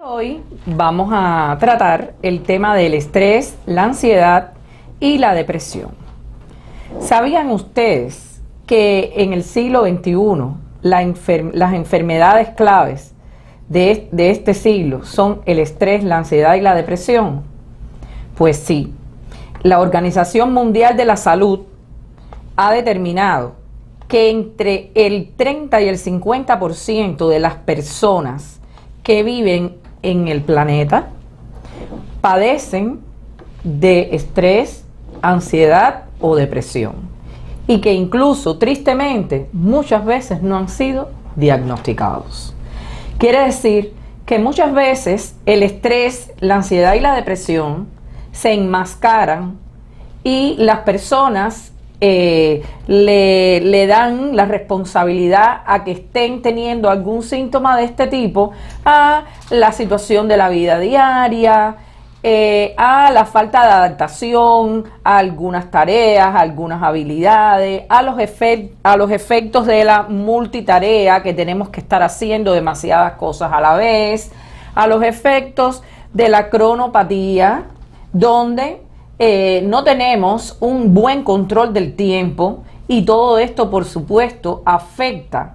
Hoy vamos a tratar el tema del estrés, la ansiedad y la depresión. ¿Sabían ustedes que en el siglo XXI las enfermedades claves de este siglo son el estrés, la ansiedad y la depresión? Pues sí, la Organización Mundial de la Salud ha determinado que entre el 30 y el 50% de las personas que viven en el planeta padecen de estrés, ansiedad o depresión, y que incluso tristemente muchas veces no han sido diagnosticados. Quiere decir que muchas veces el estrés, la ansiedad y la depresión se enmascaran y las personas le dan la responsabilidad a que estén teniendo algún síntoma de este tipo a la situación de la vida diaria, a la falta de adaptación a algunas tareas, a algunas habilidades, a los efectos de la multitarea, que tenemos que estar haciendo demasiadas cosas a la vez, a los efectos de la cronopatía, donde no tenemos un buen control del tiempo, y todo esto, por supuesto, afecta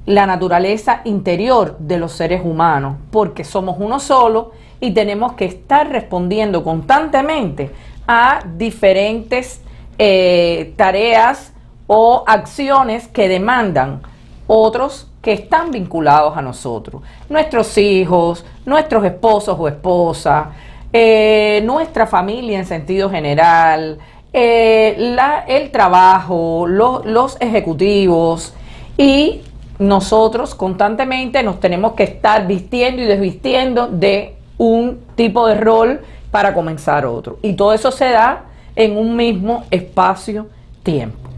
la naturaleza interior de los seres humanos, porque somos uno solo y tenemos que estar respondiendo constantemente a diferentes tareas o acciones que demandan otros que están vinculados a nosotros, nuestros hijos, nuestros esposos o esposas, nuestra familia en sentido general, el trabajo, los ejecutivos, y nosotros constantemente nos tenemos que estar vistiendo y desvistiendo de un tipo de rol para comenzar otro, y todo eso se da en un mismo espacio-tiempo.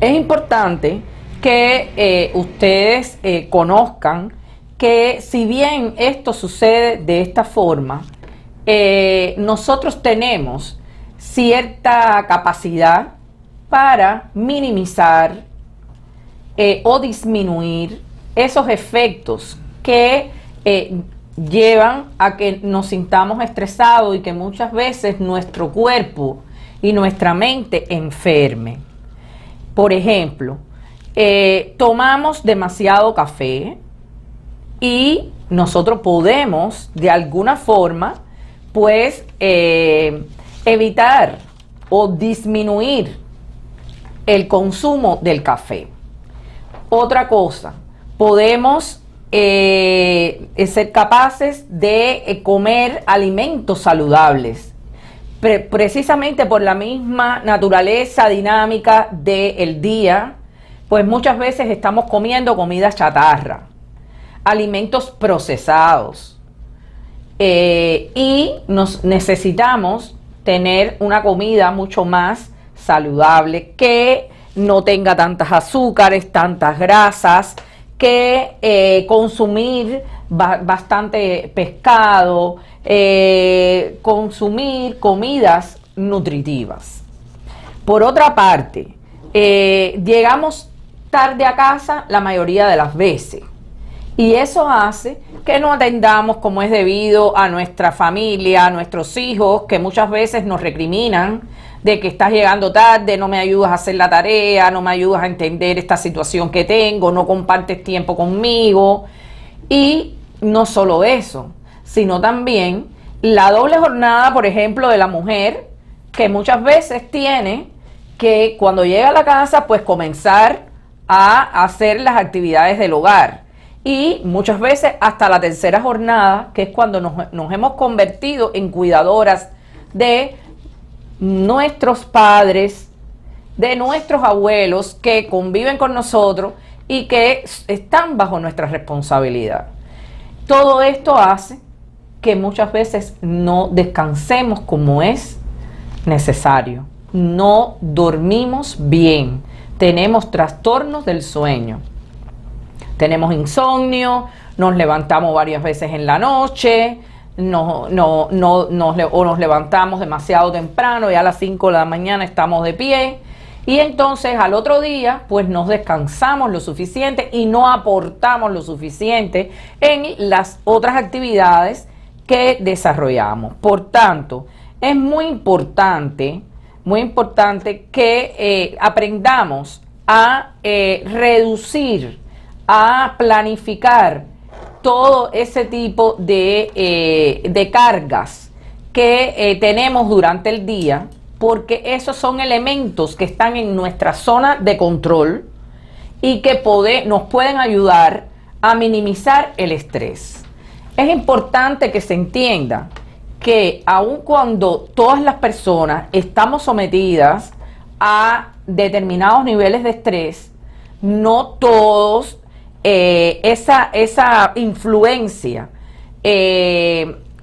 Es importante que ustedes conozcan que, si bien esto sucede de esta forma, nosotros tenemos cierta capacidad para minimizar o disminuir esos efectos que llevan a que nos sintamos estresados y que muchas veces nuestro cuerpo y nuestra mente enferme. Por ejemplo, tomamos demasiado café y nosotros podemos de alguna forma pues evitar o disminuir el consumo del café. Otra cosa, podemos ser capaces de comer alimentos saludables, precisamente por la misma naturaleza dinámica del día, pues muchas veces estamos comiendo comida chatarra, alimentos procesados, y necesitamos tener una comida mucho más saludable, que no tenga tantas azúcares, tantas grasas, que consumir bastante pescado, consumir comidas nutritivas. Por otra parte, llegamos tarde a casa la mayoría de las veces, y eso hace que no atendamos como es debido a nuestra familia, a nuestros hijos, que muchas veces nos recriminan de que estás llegando tarde, no me ayudas a hacer la tarea, no me ayudas a entender esta situación que tengo, no compartes tiempo conmigo. Y no solo eso, sino también la doble jornada, por ejemplo, de la mujer, que muchas veces tiene que, cuando llega a la casa, pues comenzar a hacer las actividades del hogar. Y muchas veces hasta la tercera jornada, que es cuando nos hemos convertido en cuidadoras de nuestros padres, de nuestros abuelos que conviven con nosotros y que están bajo nuestra responsabilidad. Todo esto hace que muchas veces no descansemos como es necesario, no dormimos bien, tenemos trastornos del sueño. Tenemos insomnio, nos levantamos varias veces en la noche, o nos levantamos demasiado temprano y a las 5 de la mañana estamos de pie, Y entonces al otro día pues no descansamos lo suficiente y no aportamos lo suficiente en las otras actividades que desarrollamos. Por tanto, es muy importante que aprendamos a reducir, a planificar todo ese tipo de cargas que tenemos durante el día, porque esos son elementos que están en nuestra zona de control y que nos pueden ayudar a minimizar el estrés. Es importante que se entienda que aun cuando todas las personas estamos sometidas a determinados niveles de estrés, no todos esa influencia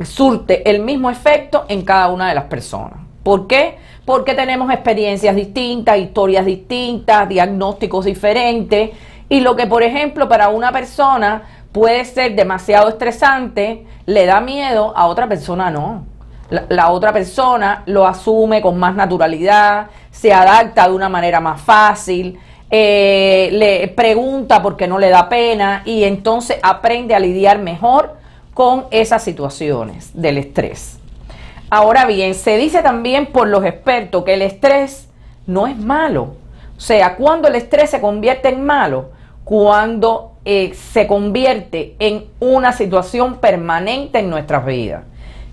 surte el mismo efecto en cada una de las personas. ¿Por qué? Porque tenemos experiencias distintas, historias distintas, diagnósticos diferentes, y lo que, por ejemplo, para una persona puede ser demasiado estresante, le da miedo, a otra persona no. La otra persona lo asume con más naturalidad, se adapta de una manera más fácil, le pregunta porque no le da pena y entonces aprende a lidiar mejor con esas situaciones del estrés. Ahora bien, se dice también por los expertos que el estrés no es malo. O sea, cuando el estrés se convierte en malo, cuando se convierte en una situación permanente en nuestras vidas.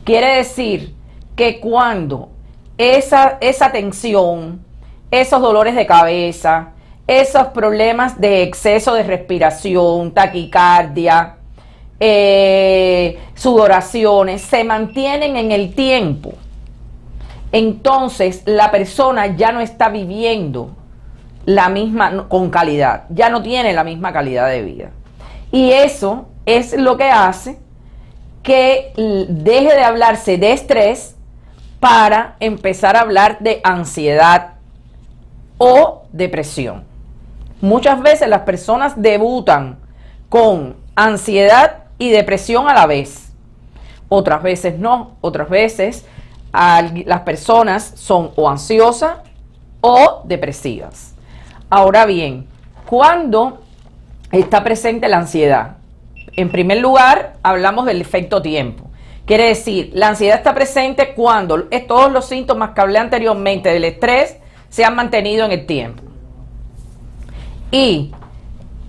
Quiere decir que cuando esa tensión, esos dolores de cabeza, esos problemas de exceso de respiración, taquicardia, sudoraciones, se mantienen en el tiempo, entonces la persona ya no está viviendo la misma con calidad, ya no tiene la misma calidad de vida. Y eso es lo que hace que deje de hablarse de estrés para empezar a hablar de ansiedad o depresión. Muchas veces las personas debutan con ansiedad y depresión a la vez. Otras veces no, otras veces las personas son o ansiosas o depresivas. Ahora bien, ¿cuándo está presente la ansiedad? En primer lugar, hablamos del efecto tiempo. Quiere decir, la ansiedad está presente cuando todos los síntomas que hablé anteriormente del estrés se han mantenido en el tiempo. Y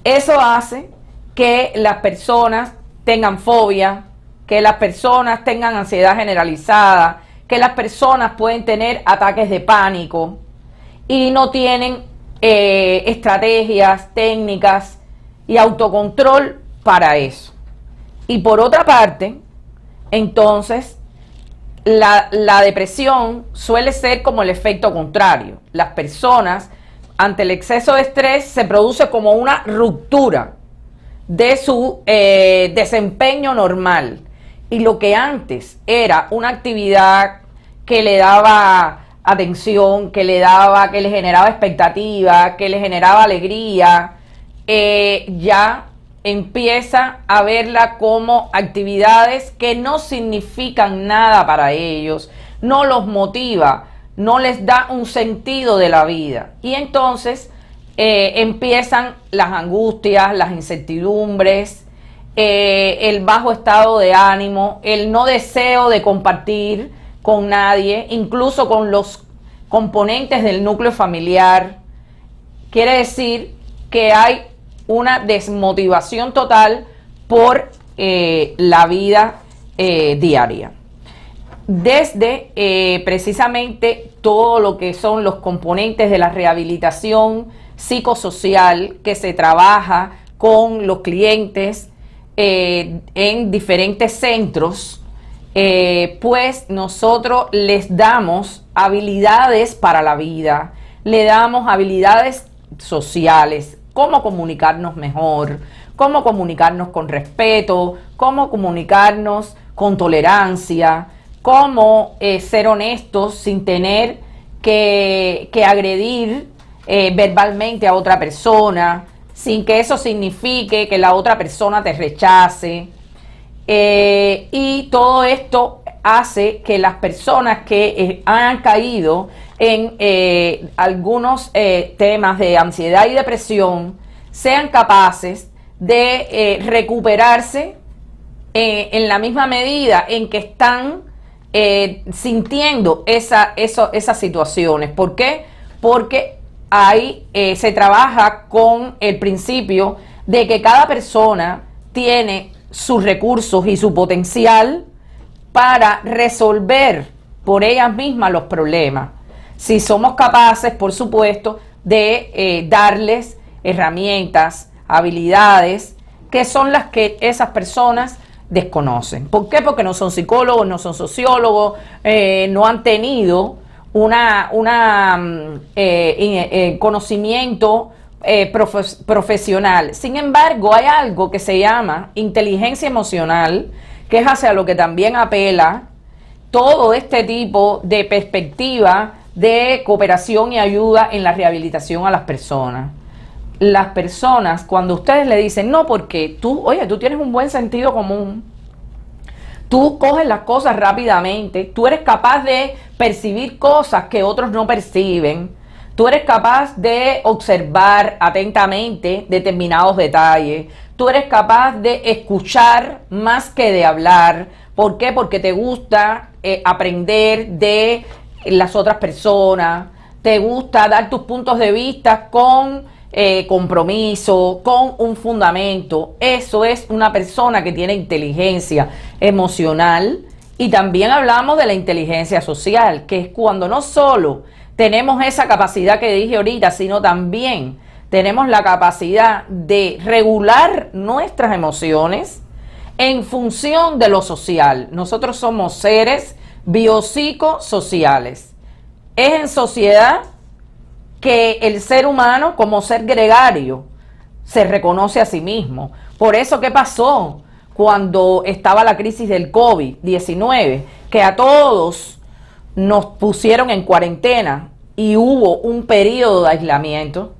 eso hace que las personas tengan fobia, que las personas tengan ansiedad generalizada, que las personas pueden tener ataques de pánico y no tienen estrategias, técnicas y autocontrol para eso. Y por otra parte, entonces, la depresión suele ser como el efecto contrario. Las personas, ante el exceso de estrés, se produce como una ruptura de su desempeño normal. Y lo que antes era una actividad que le daba atención, que le generaba expectativa, que le generaba alegría, ya empieza a verla como actividades que no significan nada para ellos, no los motiva, no les da un sentido de la vida. Y entonces empiezan las angustias, las incertidumbres, el bajo estado de ánimo, el no deseo de compartir con nadie, incluso con los componentes del núcleo familiar. Quiere decir que hay una desmotivación total por la vida diaria. Desde precisamente todo lo que son los componentes de la rehabilitación psicosocial que se trabaja con los clientes en diferentes centros, pues nosotros les damos habilidades para la vida, le damos habilidades sociales, cómo comunicarnos mejor, cómo comunicarnos con respeto, cómo comunicarnos con tolerancia, cómo ser honestos sin tener que agredir verbalmente a otra persona, sin que eso signifique que la otra persona te rechace. Y todo esto hace que las personas que han caído en algunos temas de ansiedad y depresión sean capaces de recuperarse en la misma medida en que están sintiendo esas situaciones. ¿Por qué? Porque ahí se trabaja con el principio de que cada persona tiene sus recursos y su potencial para resolver por ellas mismas los problemas. Si somos capaces, por supuesto, de darles herramientas, habilidades, que son las que esas personas desconocen. ¿Por qué? Porque no son psicólogos, no son sociólogos, no han tenido conocimiento profesional. Sin embargo, hay algo que se llama inteligencia emocional, que es hacia lo que también apela todo este tipo de perspectiva de cooperación y ayuda en la rehabilitación a las personas. Las personas, cuando ustedes le dicen, no, porque tú tienes un buen sentido común, tú coges las cosas rápidamente, tú eres capaz de percibir cosas que otros no perciben, tú eres capaz de observar atentamente determinados detalles, tú eres capaz de escuchar más que de hablar. ¿Por qué? Porque te gusta aprender de las otras personas, te gusta dar tus puntos de vista con compromiso, con un fundamento. Eso es una persona que tiene inteligencia emocional. Y también hablamos de la inteligencia social, que es cuando no solo tenemos esa capacidad que dije ahorita, sino también tenemos la capacidad de regular nuestras emociones en función de lo social. Nosotros somos seres biopsicosociales. Es en sociedad que el ser humano, como ser gregario, se reconoce a sí mismo. Por eso, ¿qué pasó cuando estaba la crisis del COVID-19? Que a todos nos pusieron en cuarentena y hubo un periodo de aislamiento.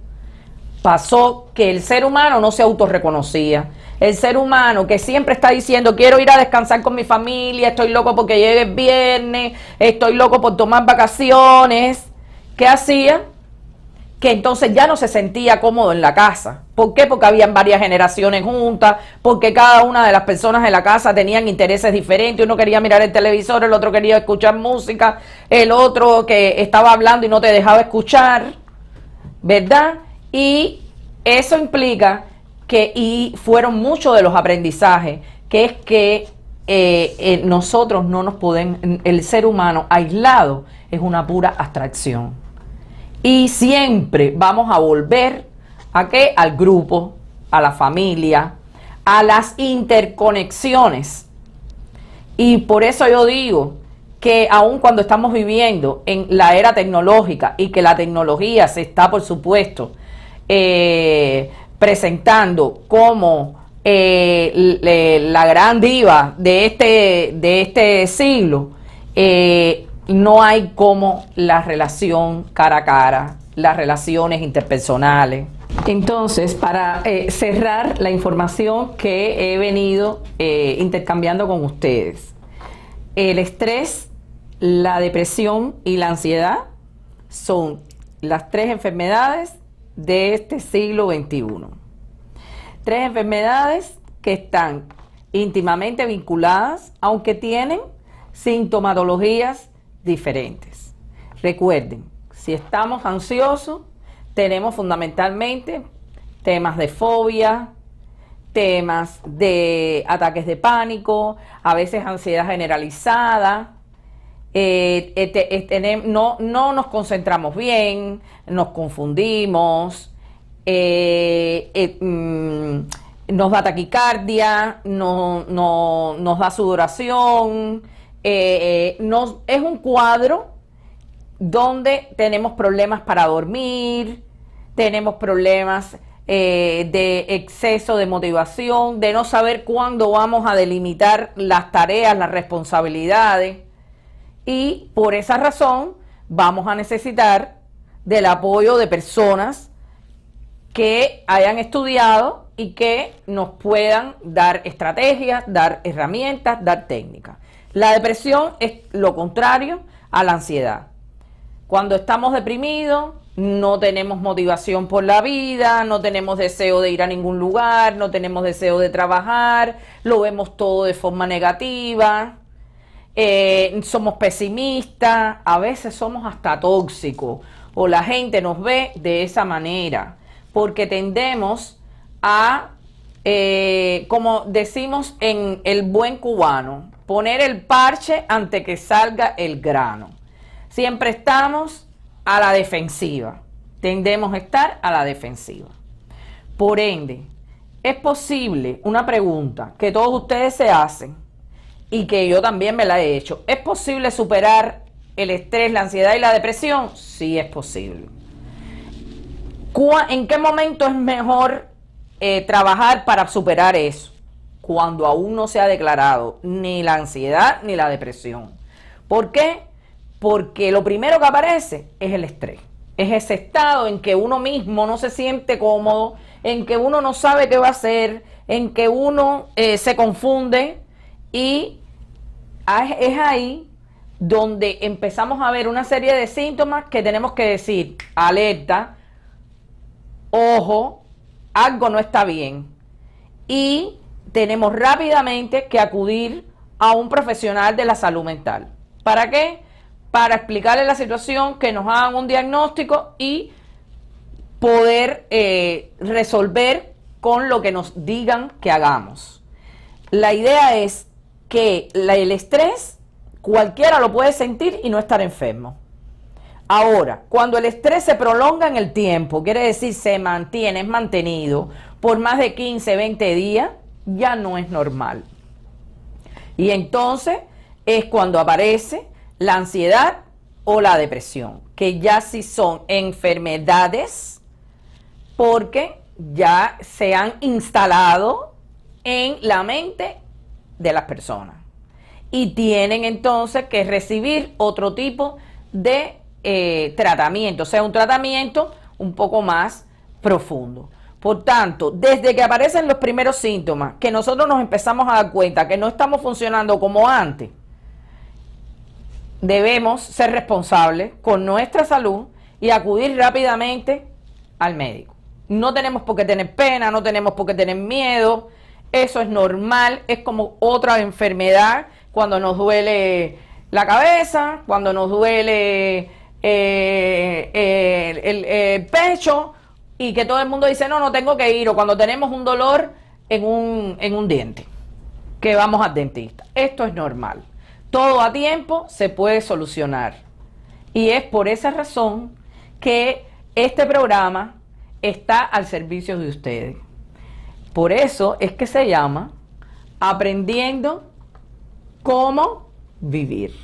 Pasó que el ser humano no se autorreconocía. El ser humano que siempre está diciendo, quiero ir a descansar con mi familia, estoy loco porque llegue el viernes, estoy loco por tomar vacaciones. ¿Qué hacía? Que entonces ya no se sentía cómodo en la casa. ¿Por qué? Porque habían varias generaciones juntas, porque cada una de las personas en la casa tenían intereses diferentes. Uno quería mirar el televisor, el otro quería escuchar música, el otro que estaba hablando y no te dejaba escuchar, ¿verdad? Y eso implica que, y fueron muchos de los aprendizajes, que es que nosotros no nos podemos, el ser humano aislado es una pura abstracción. Y siempre vamos a volver ¿a qué? Al grupo, a la familia, a las interconexiones. Y por eso yo digo que aun cuando estamos viviendo en la era tecnológica y que la tecnología se está, por supuesto, presentando como la gran diva de este siglo, no hay como la relación cara a cara, las relaciones interpersonales. Entonces, para cerrar la información que he venido intercambiando con ustedes, el estrés, la depresión y la ansiedad son las tres enfermedades de este siglo XXI. Tres enfermedades que están íntimamente vinculadas, aunque tienen sintomatologías diferentes. Recuerden, si estamos ansiosos, tenemos fundamentalmente temas de fobia, temas de ataques de pánico, a veces ansiedad generalizada, no nos concentramos bien, nos confundimos, nos da taquicardia, nos da sudoración, es un cuadro donde tenemos problemas para dormir, tenemos problemas de exceso de motivación, de no saber cuándo vamos a delimitar las tareas, las responsabilidades, y por esa razón vamos a necesitar del apoyo de personas que hayan estudiado y que nos puedan dar estrategias, dar herramientas, dar técnicas. La depresión es lo contrario a la ansiedad. Cuando estamos deprimidos, no tenemos motivación por la vida, no tenemos deseo de ir a ningún lugar, no tenemos deseo de trabajar, lo vemos todo de forma negativa, somos pesimistas, a veces somos hasta tóxicos, o la gente nos ve de esa manera, porque tendemos a, como decimos en el buen cubano, poner el parche antes que salga el grano. Siempre estamos a la defensiva, tendemos a estar a la defensiva. Por ende, es posible, una pregunta que todos ustedes se hacen y que yo también me la he hecho, ¿es posible superar el estrés, la ansiedad y la depresión? Sí, es posible. ¿En qué momento es mejor trabajar para superar eso? Cuando aún no se ha declarado ni la ansiedad ni la depresión. ¿Por qué? Porque lo primero que aparece es el estrés. Es ese estado en que uno mismo no se siente cómodo, en que uno no sabe qué va a hacer, en que uno se confunde, y es ahí donde empezamos a ver una serie de síntomas que tenemos que decir: alerta, ojo, algo no está bien. Y tenemos rápidamente que acudir a un profesional de la salud mental. ¿Para qué? Para explicarle la situación, que nos hagan un diagnóstico y poder resolver con lo que nos digan que hagamos. La idea es que el estrés cualquiera lo puede sentir y no estar enfermo. Ahora, cuando el estrés se prolonga en el tiempo, quiere decir se mantiene, es mantenido por más de 15, 20 días, ya no es normal. Y entonces es cuando aparece la ansiedad o la depresión, que ya sí son enfermedades porque ya se han instalado en la mente de las personas y tienen entonces que recibir otro tipo de tratamiento, o sea, un tratamiento un poco más profundo. Por tanto, desde que aparecen los primeros síntomas, que nosotros nos empezamos a dar cuenta que no estamos funcionando como antes, debemos ser responsables con nuestra salud y acudir rápidamente al médico. No tenemos por qué tener pena, no tenemos por qué tener miedo, eso es normal, es como otra enfermedad. Cuando nos duele la cabeza, cuando nos duele el pecho, y que todo el mundo dice no tengo que ir, o cuando tenemos un dolor en un diente, que vamos al dentista. Esto es normal, todo a tiempo se puede solucionar, y es por esa razón que este programa está al servicio de ustedes. Por eso es que se llama Aprendiendo cómo vivir.